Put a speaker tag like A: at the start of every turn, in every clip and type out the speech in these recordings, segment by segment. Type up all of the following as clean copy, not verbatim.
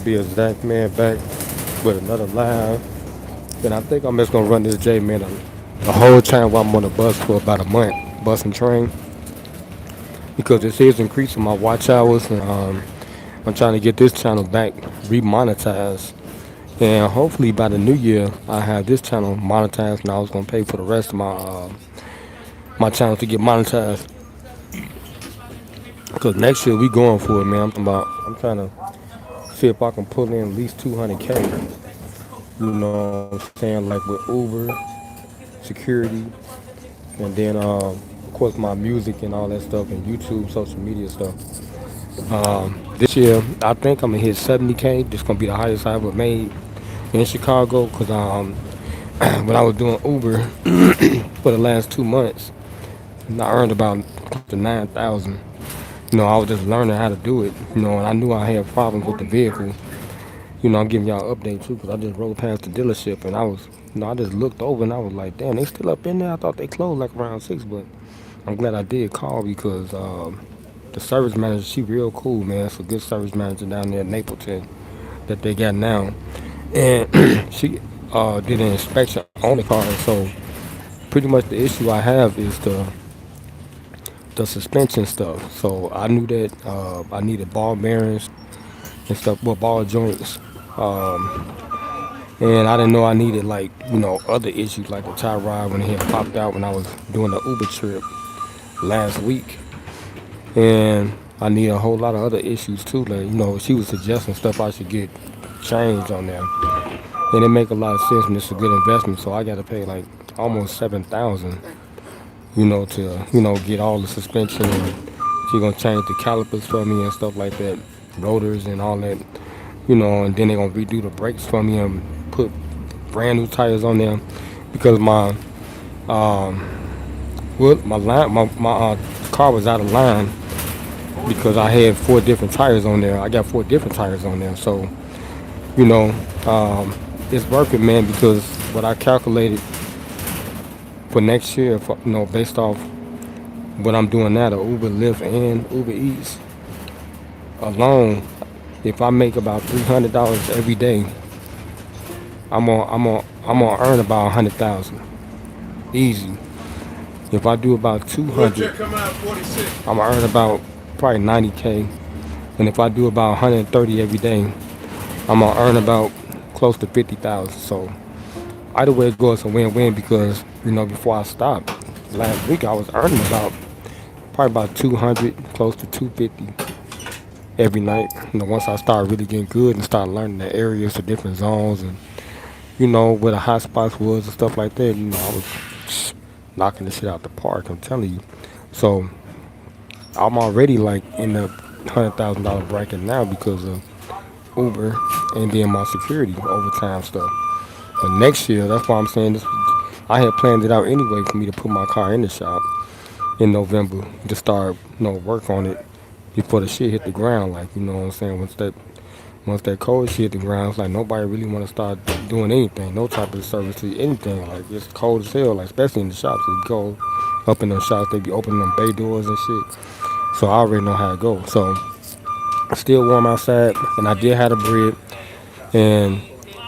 A: be exact, man, back with another live. And I think I'm just gonna run this J, man, the whole time while I'm on the bus for about a month, bus and train, because this is increasing my watch hours, and I'm trying to get this channel back remonetized. And hopefully by the new year, I have this channel monetized, and I was gonna pay for the rest of my channel to get monetized. Because next year we going for it, man. I'm trying to see if I can pull in at least 200K. You know what I'm saying? Like with Uber, security, and then of course my music and all that stuff, and YouTube, social media stuff. This year I think I'm gonna hit 70K. This gonna be the highest I ever made in Chicago. Cause when I was doing Uber for the last 2 months, I earned about close to 9,000. I was just learning how to do it. And I knew I had problems with the vehicle. I'm giving y'all an update too, because I just rode past the dealership and I just looked over and I was like, damn, they still up in there. I thought they closed like around 6, but I'm glad I did call because the service manager, she real cool, man. It's a good service manager down there in Napleton that they got now. And she did an inspection on the car. So pretty much the issue I have is the suspension stuff. So I knew that I needed ball bearings and stuff, well, ball joints. Um, and I didn't know I needed like other issues like the tie rod when it had popped out when I was doing the Uber trip last week, and I need a whole lot of other issues too. Like she was suggesting stuff I should get changed on there, and it make a lot of sense and it's a good investment. So I got to pay like almost 7,000, to get all the suspension, and she gonna change the calipers for me and stuff like that, rotors and all that, and then they gonna redo the brakes for me and put brand new tires on there because um my line my car was out of line because I had four different tires on there. I got four different tires on there, so you know it's worth it, man, because what I calculated for next year, for, based off what I'm doing now, the Uber Lyft and Uber Eats alone, if I make about $300 every day, I'm gonna earn about 100,000 easy. If I do about 200, I'm gonna earn about probably 90K. And if I do about 130 every day, I'm gonna earn about close to 50,000. So either way it goes, it's a win-win because before I stopped last week, I was earning probably about 200, close to 250 every night. Once I started really getting good and started learning the areas, the different zones, and where the hot spots was and stuff like that, I was knocking the shit out the park. I'm telling you. So I'm already like in the $100,000 bracket now because of Uber and then my security overtime stuff. But next year, that's why I'm saying this. I had planned it out anyway for me to put my car in the shop in November to start, work on it before the shit hit the ground. Like, what I'm saying? Once that cold shit hit the ground, it's like nobody really want to start doing anything, no type of service, anything. Like it's cold as hell, like especially in the shops. It's cold up in those shops. They be opening them bay doors and shit. So I already know how it goes. So it's still warm outside, and I did have the bread. And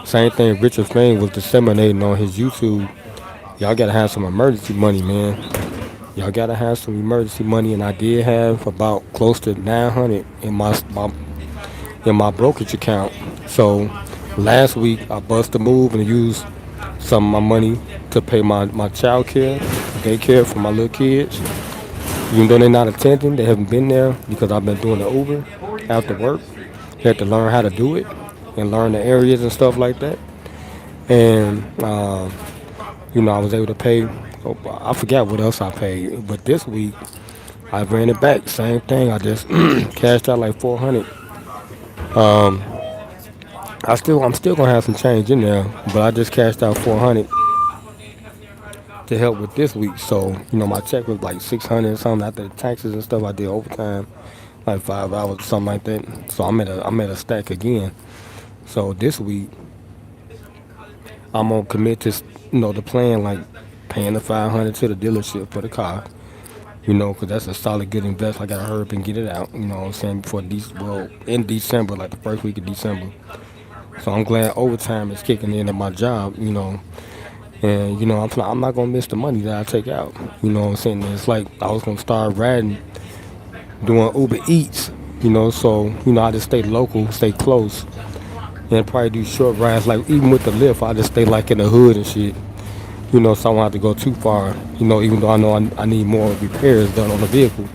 A: same thing, Richard Fame was disseminating on his YouTube. Y'all gotta have some emergency money, man. Y'all gotta have some emergency money, and I did have about close to 900 in my brokerage account. So last week I bust a move and used some of my money to pay my child care, daycare for my little kids. Even though they're not attending, they haven't been there because I've been doing the Uber after work. Had to learn how to do it and learn the areas and stuff like that. And I was able to pay. Oh, I forgot what else I paid, but this week I ran it back. Same thing. I just cashed out like 400. Um, I'm still gonna have some change in there, but I just cashed out 400 to help with this week. So my check was like 600 or something after the taxes and stuff. I did overtime, like 5 hours or something like that. So I'm at a stack again. So this week I'm gonna commit to the plan, like paying the 500 to the dealership for the car, Because that's a solid, good investment. I gotta hurry up and get it out. You know what I'm saying? Before well, in December, like the first week of December. So I'm glad overtime is kicking in at my job. And I'm not gonna miss the money that I take out. You know what I'm saying? It's like I was gonna start riding, doing Uber Eats. So I just stay local, stay close, and probably do short rides. Like even with the lift, I just stay like in the hood and shit. So I don't have to go too far. Even though I know I need more repairs done on the vehicle.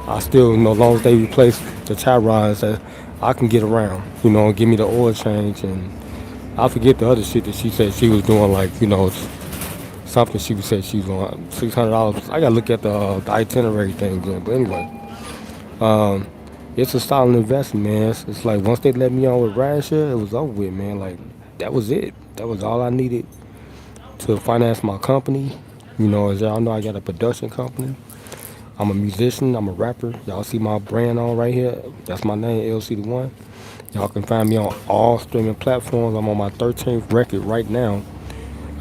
A: I still, as long as they replace the tie rods, I can get around. And give me the oil change, and I forget the other shit that she said she was doing. Like something she said she was doing $600. I gotta look at the itinerary thing again. But anyway, it's a solid investment, man. It's like once they let me on with rideshare, it was over with, man. Like that was it. That was all I needed to finance my company. As y'all know, I got a production company. I'm a musician. I'm a rapper. Y'all see my brand on right here. That's my name, LCDAONE. Y'all can find me on all streaming platforms. I'm on my 13th record right now.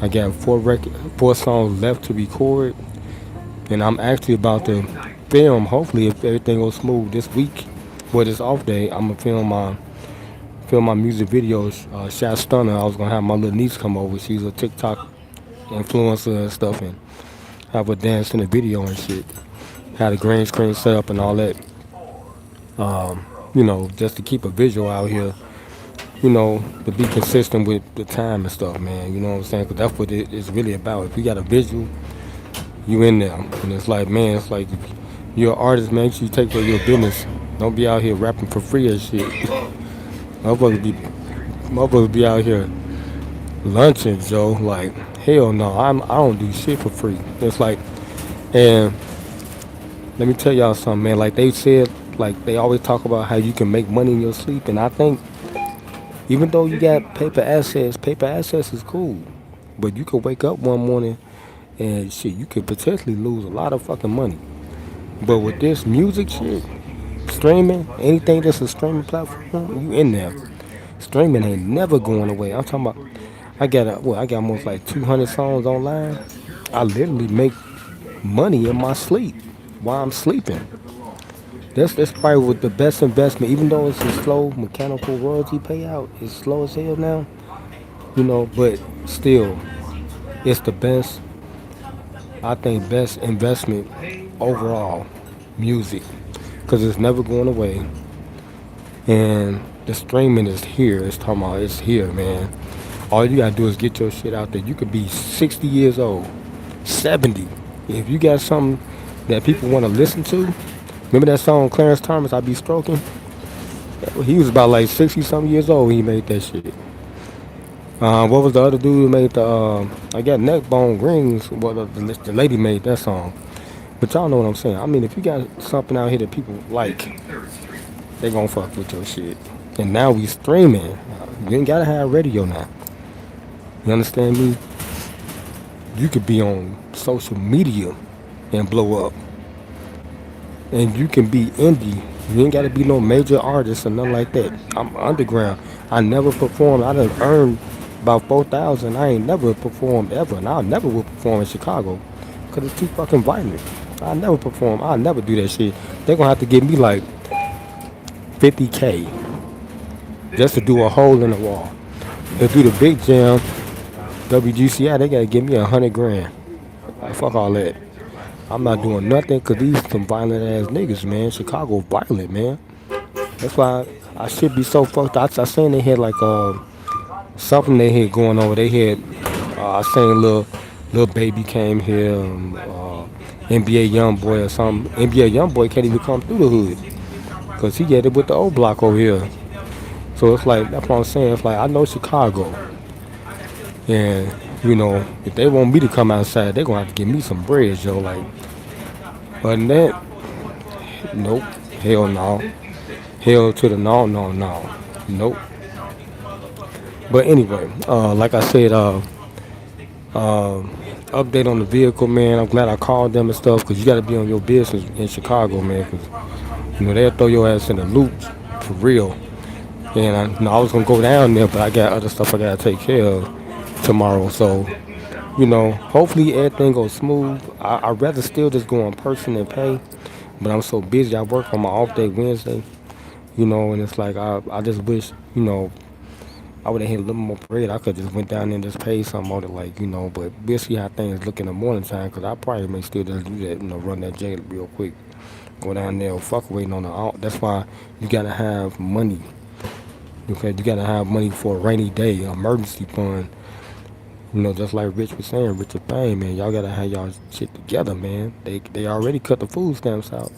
A: I got four songs left to record, and I'm actually about to film. Hopefully, if everything goes smooth this week, well, this off day, I'm gonna film my music videos. Shot Stunner. I was gonna have my little niece come over. She's a TikTok influencer and stuff, and have her dance in the video and shit. Had a green screen set up and all that. Just to keep a visual out here. To be consistent with the time and stuff, man. You know what I'm saying? Because that's what it's really about. If you got a visual, you in there. And it's like, man, it's like if you're an artist, man, make sure you take care of your business. Don't be out here rapping for free and shit. Motherfuckers be, motherfuckers be out here lunching, Joe. Like, hell no, I don't do shit for free. It's like, and let me tell y'all something, man. Like they said, like they always talk about how you can make money in your sleep, and I think even though you got paper assets is cool, but you could wake up one morning and shit, you could potentially lose a lot of fucking money. But with this music shit, streaming, anything that's a streaming platform, you in there. Streaming ain't never going away. I'm talking about, I got almost like 200 songs online. I literally make money in my sleep while I'm sleeping. That's probably with the best investment, even though it's a slow mechanical royalty payout. It's slow as hell now, but still, it's the best, I think, best investment overall, music, because it's never going away. And the streaming is here. It's talking about it's here, man. All you gotta do is get your shit out there. You could be 60 years old, 70. If you got something that people want to listen to, remember that song Clarence Thomas, I Be Stroking? He was about like 60 something years old when he made that shit. What was the other dude who made the, I got neck bone rings? Well, the lady made that song. But y'all know what I'm saying. I mean, if you got something out here that people like, they gonna fuck with your shit. And now we streaming. You ain't gotta have radio now. You understand me? You could be on social media and blow up. And you can be indie. You ain't gotta be no major artist or nothing like that. I'm underground. I never performed. I done earned about 4,000. I ain't never performed ever, and I never will perform in Chicago, cause it's too fucking violent. I never perform. I never do that shit. They gonna have to give me like 50K just to do a hole in the wall. To do the big jam, WGCI, they gotta give me 100 grand. Like, fuck all that. I'm not doing nothing because these some violent ass niggas, man. Chicago violent, man. That's why I should be so fucked. I seen they had like something they had going on. They had I seen little baby came here, NBA YoungBoy or something. NBA YoungBoy can't even come through the hood because he get it with the old block over here. So it's like that's what I'm saying. It's like I know Chicago, and if they want me to come outside, they gonna have to give me some bread, yo. Like, other than that, nope, hell no, hell to the no, no, no, nope. But anyway, like I said, update on the vehicle, man. I'm glad I called them and stuff because you got to be on your business in Chicago, man. Because they'll throw your ass in the loop for real. And I was gonna go down there, but I got other stuff I gotta take care of tomorrow. So Hopefully everything goes smooth. I'd rather still just go in person and pay, but I'm so busy. I work on my off day Wednesday, and it's like I just wish, I would have had a little more bread. I could just went down there and just paid something on it, like, but we'll see how things look in the morning time, because I probably may still just do that, run that J real quick. Go down there, fuck waiting on the out. That's why you gotta have money. Okay, you gotta have money for a rainy day, emergency fund. Just like Rich was saying, Richard Payne, man, y'all gotta have y'all shit together, man. They already cut the food stamps out.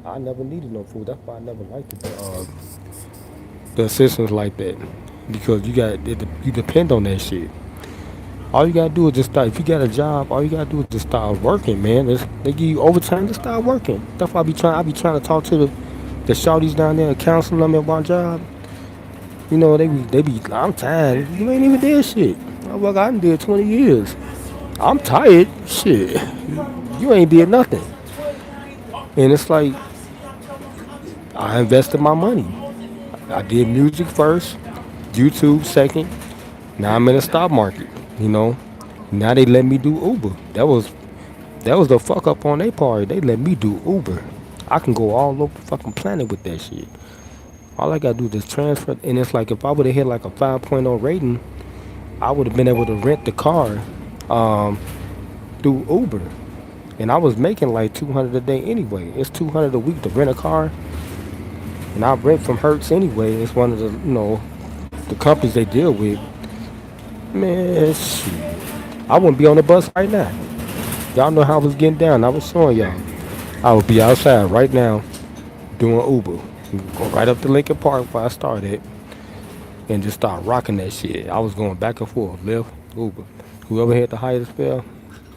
A: I never needed no food. That's why I never liked the assistance like that, because you depend on that shit. All you gotta do is just start. If you got a job, all you gotta do is just start working, man. They give you overtime, just start working. That's why I be trying to talk to the shorties down there and counsel them at my job. They be. I'm tired. You ain't even did shit. I work. I done did 20 years. I'm tired. Shit. You ain't did nothing. And it's like I invested my money. I did music first, YouTube second. Now I'm in the stock market. You know. Now they let me do Uber. That was the fuck up on their part. They let me do Uber. I can go all over the fucking planet with that shit. All I gotta do is just transfer. And it's like if I would have hit like a 5.0 rating, I would have been able to rent the car um, through Uber. And I was making like 200 a day anyway. It's 200 a week to rent a car. And I rent from Hertz anyway. It's one of the companies they deal with. Man, shit. I wouldn't be on the bus right now. Y'all know how I was getting down. I was showing y'all. I would be outside right now doing Uber. Go right up to Lincoln Park where I started and just start rocking that shit. I was going back and forth, Lyft, Uber. Whoever had the highest fare,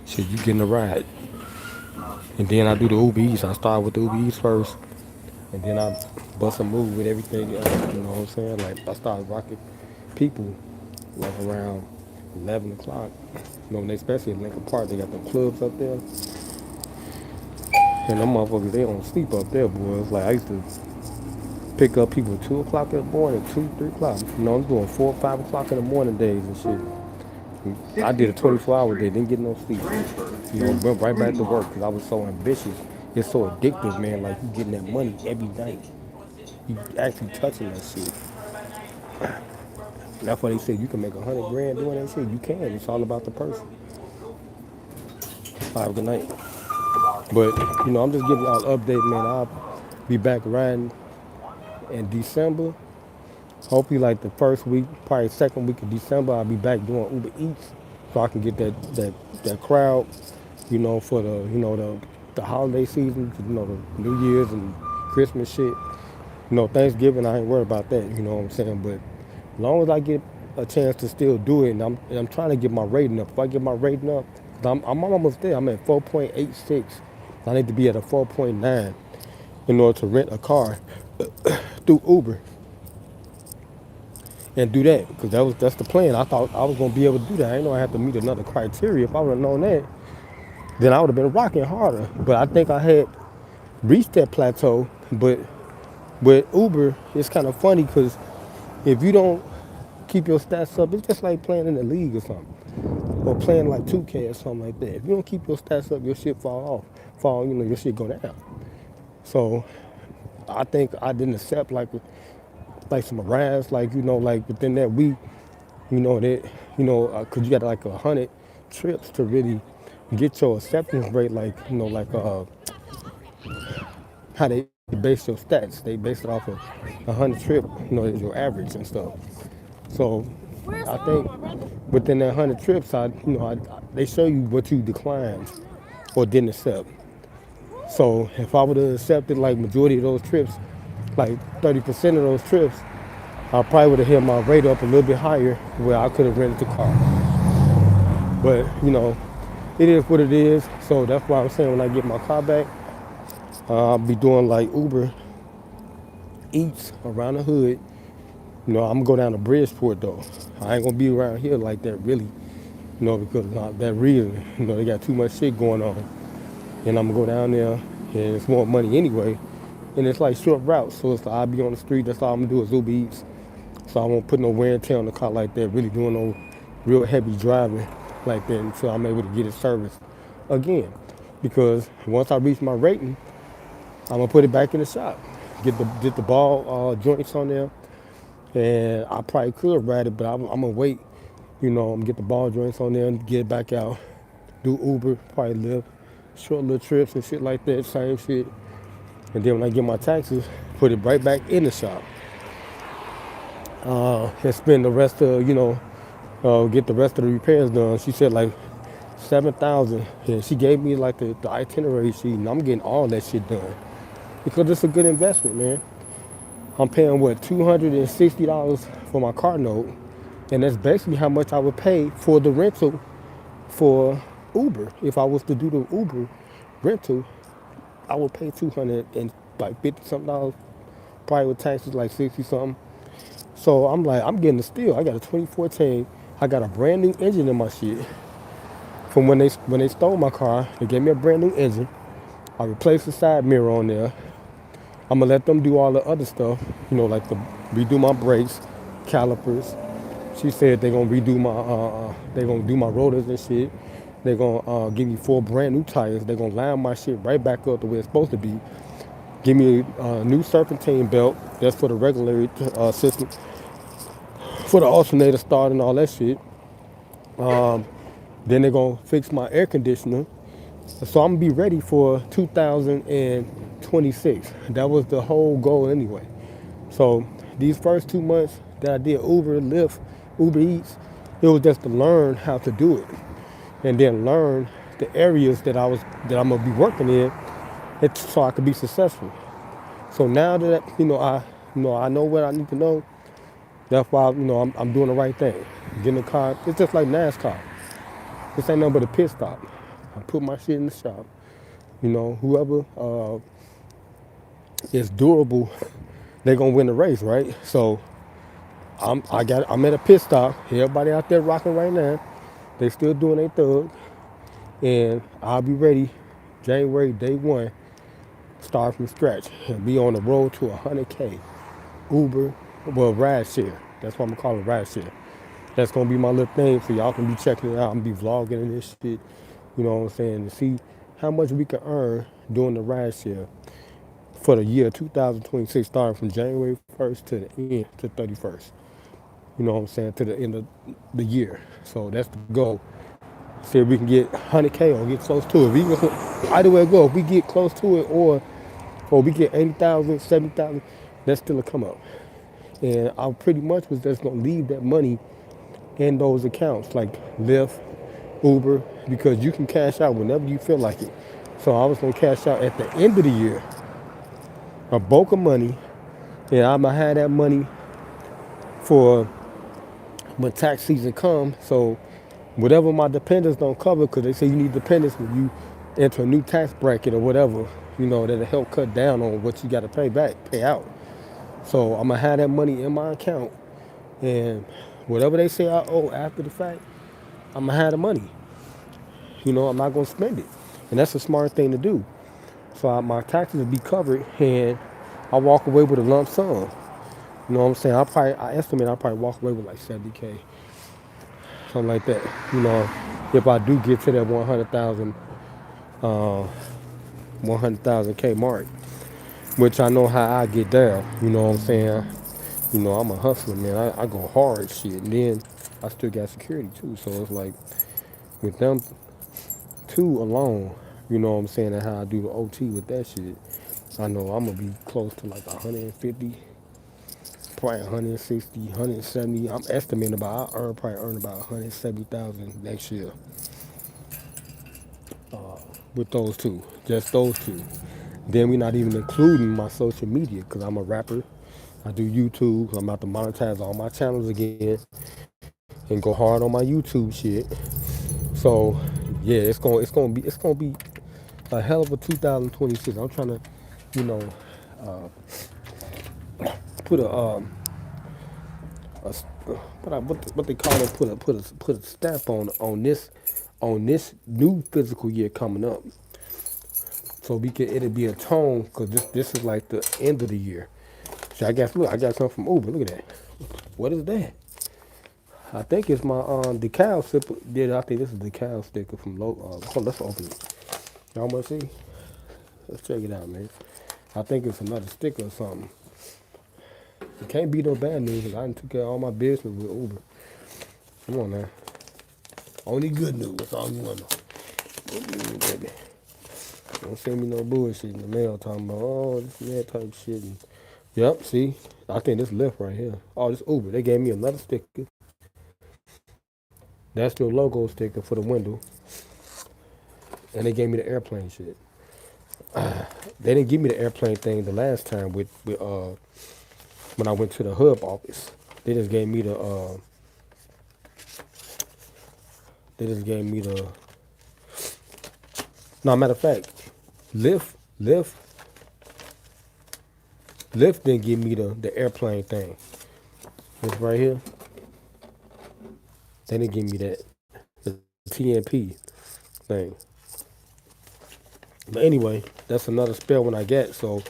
A: shit, you getting a ride. And then I do the Uber Eats. I start with the Uber Eats first. And then I bust a move with everything else. You know what I'm saying? Like I started rocking people like around 11 o'clock. Especially in Lincoln Park, they got the clubs up there. And them motherfuckers, they don't sleep up there, boys. Like I used to pick up people at 2 o'clock in the morning, 2, 3 o'clock. I'm doing 4 or 5 o'clock in the morning days and shit. I did a 24-hour day, didn't get no sleep. Went right back to work because I was so ambitious. It's so addictive, man. Like you getting that money every night. You actually touching that shit. That's why they say you can make 100 grand doing that shit. You can. It's all about the person. All right, good night. But I'm just giving y'all an update, man. I'll be back riding in December. Hopefully, like the first week, probably second week of December, I'll be back doing Uber Eats, so I can get that crowd, for the holiday season, the New Year's and Christmas shit. Thanksgiving, I ain't worried about that. You know what I'm saying? But as long as I get a chance to still do it, and I'm trying to get my rating up. If I get my rating up, 'cause I'm almost there. I'm at 4.86. I need to be at a 4.9 in order to rent a car through Uber and do that, because that's the plan. I thought I was gonna be able to do that. I didn't know I had to meet another criteria. If I would have known that, then I would have been rocking harder. But I think I had reached that plateau. But with Uber, it's kind of funny because if you don't keep your stats up, it's just like playing in the league or something, or playing like 2K or something like that. If you don't keep your stats up, your shit your shit go down. So I think I didn't accept like some harass, like within that week, cause you got like 100 trips to really get your acceptance rate, how they base your stats. They base it off of 100 trip, is your average and stuff. So I think within that 100 trips, they show you what you declined or didn't accept. So if I would have accepted like majority of those trips, like 30% of those trips, I probably would have hit my rate up a little bit higher where I could have rented the car. But, it is what it is. So that's why I'm saying when I get my car back, I'll be doing like Uber Eats around the hood. I'm gonna go down to Bridgeport though. I ain't gonna be around here like that really, because of that reason. They got too much shit going on. And I'm gonna go down there and it's more money anyway. And it's like short routes. So it's like I'll be on the street, that's all I'm gonna do is Uber Eats. So I won't put no wear and tear on the car like that, really doing no real heavy driving like that until I'm able to get it serviced again. Because once I reach my rating, I'm gonna put it back in the shop, get the ball joints on there, and I probably could ride it, but I'm gonna wait. I'm gonna get the ball joints on there and get it back out. Do Uber, probably live short little trips and shit like that, same shit. And then when I get my taxes, put it right back in the shop. And spend the rest of, get the rest of the repairs done. She said like 7,000, and she gave me like the itinerary sheet, and I'm getting all that shit done because it's a good investment, man. I'm paying what, $260 for my car note, and that's basically how much I would pay for the rental for Uber. If I was to do the Uber rental, I would pay 250 something dollars, probably with taxes like 60 something. So I'm like, I'm getting a steal. I got a 2014. I got a brand new engine in my shit. From when they stole my car, they gave me a brand new engine. I replaced the side mirror on there. I'm gonna let them do all the other stuff, like the redo my brakes, calipers. She said they gonna redo they gonna do my rotors and shit. They gonna give me 4 brand new tires. They gonna line my shit right back up the way it's supposed to be. Give me a new serpentine belt. That's for the regular system, for the alternator start and all that shit. Then they're gonna fix my air conditioner. So I'm gonna be ready for 2026. That was the whole goal anyway. So these first 2 months that I did Uber, Lyft, Uber Eats, it was just to learn how to do it, and then learn the areas that I'm gonna be working in, so I could be successful. So now that I know what I need to know. That's why I'm doing the right thing. Getting a car. It's just like NASCAR. This ain't nothing but a pit stop. I put my shit in the shop. Whoever is durable, they gonna win the race, right? So I'm at a pit stop. Everybody out there rocking right now. They still doing their thug, and I'll be ready January day 1. Start from scratch and be on the road to 100K. Uber, well, ride share. That's what I'm gonna call it, ride share. That's gonna be my little thing, so y'all can be checking it out and be vlogging and this shit. You know what I'm saying? To see how much we can earn doing the ride share for the year 2026, starting from January 1st to the end to 31st. You know what I'm saying? To the end of the year. So that's the goal. See if we can get 100K or get close to it. Either way it go, if we get close to it or we get 80,000, 70,000, that's still a come up. And I pretty much was just gonna leave that money in those accounts like Lyft, Uber, because you can cash out whenever you feel like it. So I was gonna cash out at the end of the year a bulk of money, and I'm gonna have that money for when tax season comes. So whatever my dependents don't cover, because they say you need dependents when you enter a new tax bracket or whatever, that'll help cut down on what you got to pay out. So I'm gonna have that money in my account, and whatever they say I owe after the fact, I'm gonna have the money. I'm not gonna spend it, and that's a smart thing to do. So my taxes will be covered, and I walk away with a lump sum. You know what I'm saying? I estimate I'll probably walk away with like 70K, something like that. If I do get to that 100,000K mark, which I know how I get down. You know what I'm saying? I'm a hustler, man. I go hard shit, and then I still got security too. So it's like with them two alone, you know what I'm saying, and how I do the OT with that shit, I know I'm gonna be close to like 150, probably 160, 170. I'm estimating about probably earn about 170,000 next year with those two, just those two. Then we're not even including my social media, because I'm a rapper. I do YouTube. I'm about to monetize all my channels again and go hard on my YouTube shit. So yeah, it's gonna be a hell of a 2026. I'm trying to, put what they call it, put a stamp on this new physical year coming up. So it'll be a tone, because this is like the end of the year. So I got something from Uber. Look at that. What is that? I think it's my decal sticker. Yeah, I think this is the decal sticker from Low. Hold on, let's open it. Y'all want to see? Let's check it out, man. I think it's another sticker or something. It can't be no bad news because I done took care of all my business with Uber. Come on, man. Only good news. That's all you want to know. Good news, baby. Don't send me no bullshit in the mail talking about, oh, this and that type shit. And, yep, see? I think this left right here. Oh, this Uber. They gave me another sticker. That's their logo sticker for the window. And they gave me the airplane shit. They didn't give me the airplane thing the last time with when I went to the hub office. They just gave me the no, matter of fact, Lyft didn't give me the airplane thing. This right here. They didn't give me that. The TNP thing. But anyway, that's another spell when I get. So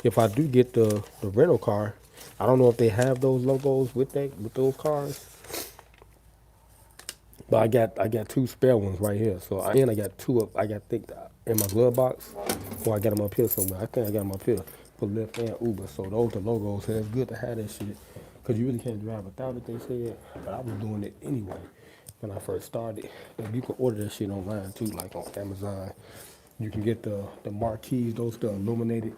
A: if I do get the rental car, I don't know if they have those logos with those cars. But I got two spare ones right here. So I got two up. I got think in my glove box, or I got them up here somewhere. I think I got them up here for Lyft and Uber. So those are logos, and it's good to have that shit because you really can't drive without it. They said, but I was doing it anyway when I first started. And you can order that shit online too, like on Amazon. You can get the marquees, those the illuminated,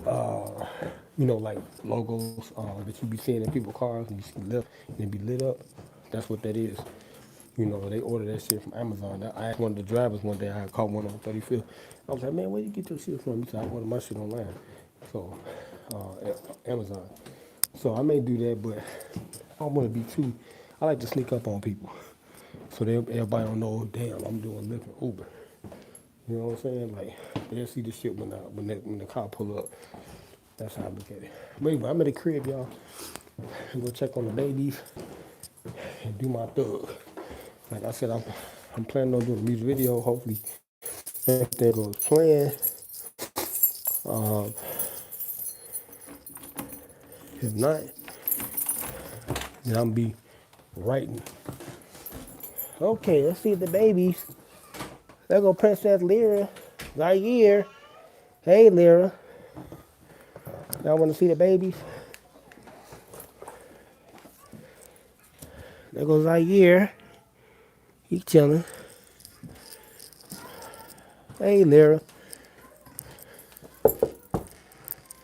A: like logos that you be seeing in people's cars and you see Lyft and it be lit up. That's what that is. They order that shit from Amazon. I asked one of the drivers one day, I caught one on 35th. I was like, man, where you get your shit from? He said, I order my shit online. So, Amazon. So I may do that, but I don't want to be too, I like to sneak up on people. So everybody don't know, damn, I'm doing Lyft and Uber. You know what I'm saying? Like, they'll see the shit when the car pull up. That's how I look at it. But anyway, I'm at the crib, y'all. I'm gonna check on the babies and do my thug. Like I said, I'm planning on doing a music video. Hopefully, everything goes planned. If not, then I'm be writing. Okay, let's see the babies. There go Princess Lyra, Zaire. Hey, Lyra. Y'all want to see the babies? There goes Zaire. He chilling. Hey, Lyra.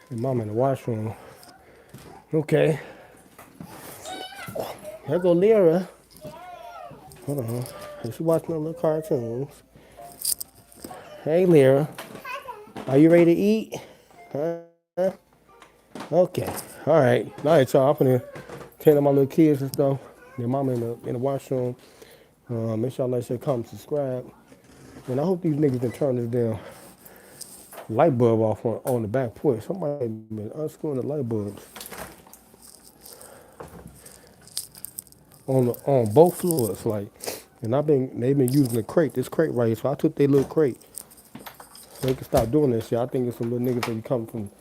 A: And Mom in the washroom. Okay. There go Lyra. Hold on. She watching her little cartoons. Hey, Lyra. Are you ready to eat? Huh? Okay. All right, y'all. I'm gonna tend to my little kids and stuff. Their mama in the washroom. Make sure y'all like, share, comment, subscribe. And I hope these niggas can turn this damn light bulb off on the back porch. Somebody been unscrewing the light bulbs on both floors. Like, and they've been using the crate. This crate right here. So I took their little crate so they can stop doing this shit. I think it's some little niggas that be coming from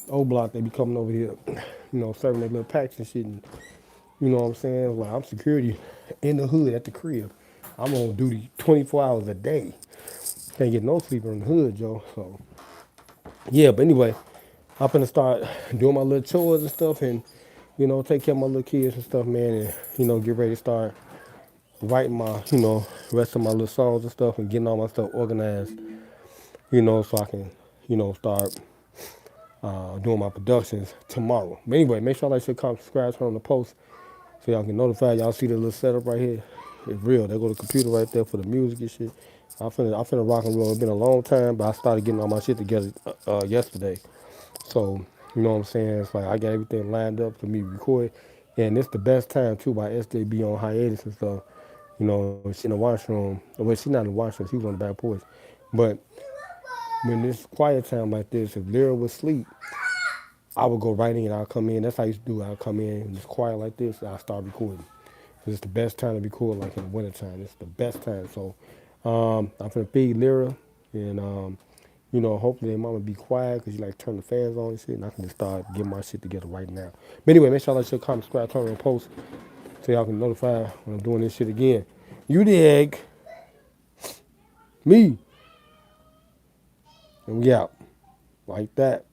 A: O Block. They be coming over here, serving their little packs and shit. And, you know what I'm saying? Like, I'm security in the hood at the crib. I'm on duty 24 hours a day. Can't get no sleep in the hood, Joe. So, yeah, but anyway, I'm finna start doing my little chores and stuff and, take care of my little kids and stuff, man. And, get ready to start writing my, rest of my little songs and stuff and getting all my stuff organized, so I can, start doing my productions tomorrow. But anyway, make sure y'all like, share, comment, subscribe, turn on the post so y'all get notified. Y'all see the little setup right here? It's real. There go the computer right there for the music and shit. I'm finna rock and roll. It's been a long time, but I started getting all my shit together yesterday. So, you know what I'm saying? It's like I got everything lined up for me to record. And it's the best time too by SJB on hiatus and stuff. She in the washroom. Well, she not in the washroom. She was on the back porch. But when it's quiet time like this, if Lyra was asleep, I would go right in. I'll come in. That's how I used to do it. I'll come in and it's quiet like this. I'll start recording. It's the best time to record, like in the wintertime. It's the best time. So I'm finna feed Lyra, and hopefully their mama be quiet because you like turn the fans on and shit, and I can just start getting my shit together right now. But anyway, make sure y'all like, share, comment, subscribe, turn on the post. So y'all can notify when I'm doing this shit again. You dig? Me. And we out. Like that.